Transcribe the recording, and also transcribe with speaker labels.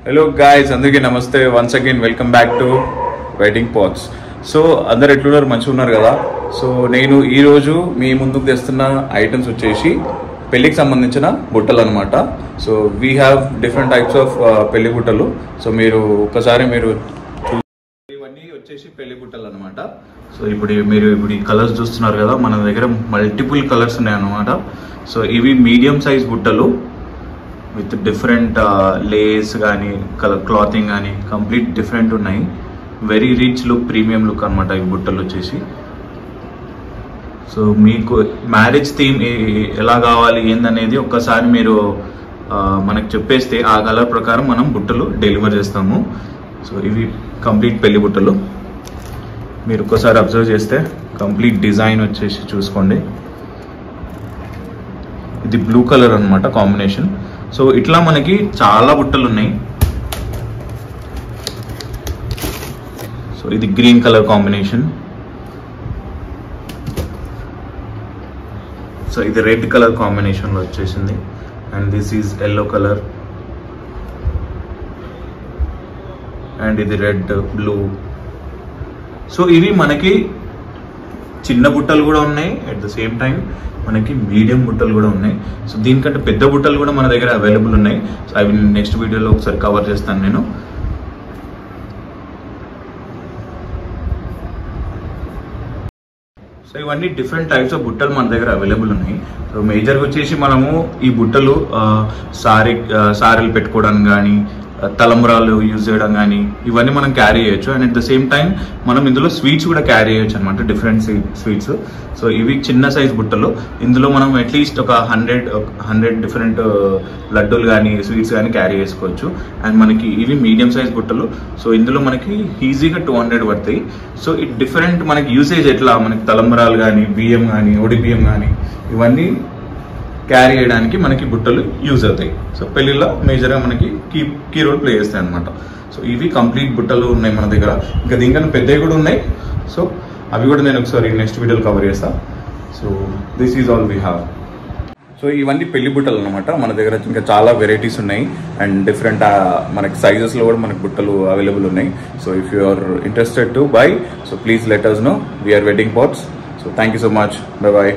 Speaker 1: Hello guys, అందరికీ నమస్తే. Once again welcome back to wedding pots. So అందరు ఎట్లున్నారు, మంచిగా ఉన్నారు కదా? సో నేను ఈరోజు మీ ముందుకు తెస్తున్న ఐటమ్స్ వచ్చేసి పెళ్ళికి సంబంధించిన బుట్టలు అనమాట. So we have different types of పెళ్లి బుట్టలు. సో మీరు ఒకసారి ఇవన్నీ వచ్చేసి పెళ్లి బుట్టలు అనమాట. సో మీరు ఈ కలర్స్ చూస్తున్నారు కదా, మన దగ్గర మల్టిపుల్ కలర్స్ ఉన్నాయి అనమాట. సో ఇవి మీడియం సైజ్ బుట్టలు విత్ డిఫరెంట్ లేస్ కానీ క్లాతింగ్ కానీ కంప్లీట్ డిఫరెంట్ ఉన్నాయి. Very rich look, premium look అనమాట ఈ బుట్టలు వచ్చేసి. సో మీకు మ్యారేజ్ థీమ్ ఎలా కావాలి ఏందనేది ఒక్కసారి మీరు మనకు చెప్పేస్తే ఆ కలర్ ప్రకారం మనం బుట్టలు డెలివర్ చేస్తాము. సో ఇవి కంప్లీట్ పెళ్లి బుట్టలు. మీరు ఒక్కసారి అబ్జర్వ్ చేస్తే కంప్లీట్ డిజైన్ వచ్చేసి చూసుకోండి. ఇది బ్లూ కలర్ అనమాట కాంబినేషన్. సో ఇట్లా మనకి చాలా బుట్టలు ఉన్నాయి. సో ఇది గ్రీన్ కలర్ కాంబినేషన్. సో ఇది రెడ్ కలర్ కాంబినేషన్లో వచ్చేసింది. And this is yellow colour. And ఇది రెడ్, బ్లూ. సో ఇవి మనకి చిన్న బుట్టలు కూడా ఉన్నాయి, అట్ ద సేమ్ టైం మనకి మీడియం బుట్టలు కూడా ఉన్నాయి. సో దీనికంటే పెద్ద బుట్టలు కూడా మన దగ్గర అవైలబుల్ ఉన్నాయి. సో అవి నెక్స్ట్ వీడియోలో ఒకసారి కవర్ చేస్తాను నేను. సో ఇవన్నీ డిఫరెంట్ టైప్స్ ఆఫ్ బుట్టలు మన దగ్గర అవైలబుల్ ఉన్నాయి. సో మేజర్గా వచ్చేసి మనము ఈ బుట్టలు సారీలు పెట్టుకోవడానికి కానీ, తలంబ్రాలు యూజ్ చేయడం కానీ ఇవన్నీ మనం క్యారీ చేయొచ్చు. And at the same time మనం ఇందులో స్వీట్స్ కూడా క్యారీ చేయొచ్చు అనమాట, డిఫరెంట్ స్వీట్స్. సో ఇవి చిన్న సైజ్ బుట్టలు. ఇందులో మనం అట్లీస్ట్ ఒక 100 డిఫరెంట్ లడ్డూలు కానీ స్వీట్స్ కానీ క్యారీ చేసుకోవచ్చు. అండ్ మనకి ఇవి మీడియం సైజ్ బుట్టలు. సో ఇందులో మనకి ఈజీగా 200 పడతాయి. సో ఈ డిఫరెంట్ మనకి యూసేజ్ ఎట్లా, మనకి తలంబ్రాలు కానీ, బియ్యం కానీ, ఒడి బియ్యం కానీ ఇవన్నీ క్యారీ చేయడానికి మనకి బుట్టలు యూజ్ అవుతాయి. సో పెళ్లిలో మేజర్గా మనకి కీ రోల్ ప్లే చేస్తాయి అనమాట. సో ఇవి కంప్లీట్ బుట్టలు ఉన్నాయి మన దగ్గర. ఇంకా దీనికన్నా పెద్దవి కూడా ఉన్నాయి. సో అవి కూడా నేను ఒకసారి నెక్స్ట్ వీడియోలో కవర్ చేస్తాను. So this is all we have. So ఇవన్నీ పెళ్లి బుట్టలు అనమాట. మన దగ్గర ఇంకా చాలా వెరైటీస్ ఉన్నాయి. అండ్ డిఫరెంట్ మనకి సైజెస్లో కూడా మనకి బుట్టలు అవైలబుల్ ఉన్నాయి. So if you are interested to buy, so please let us know. We are Wedding Pots. So thank you so much. Bye bye.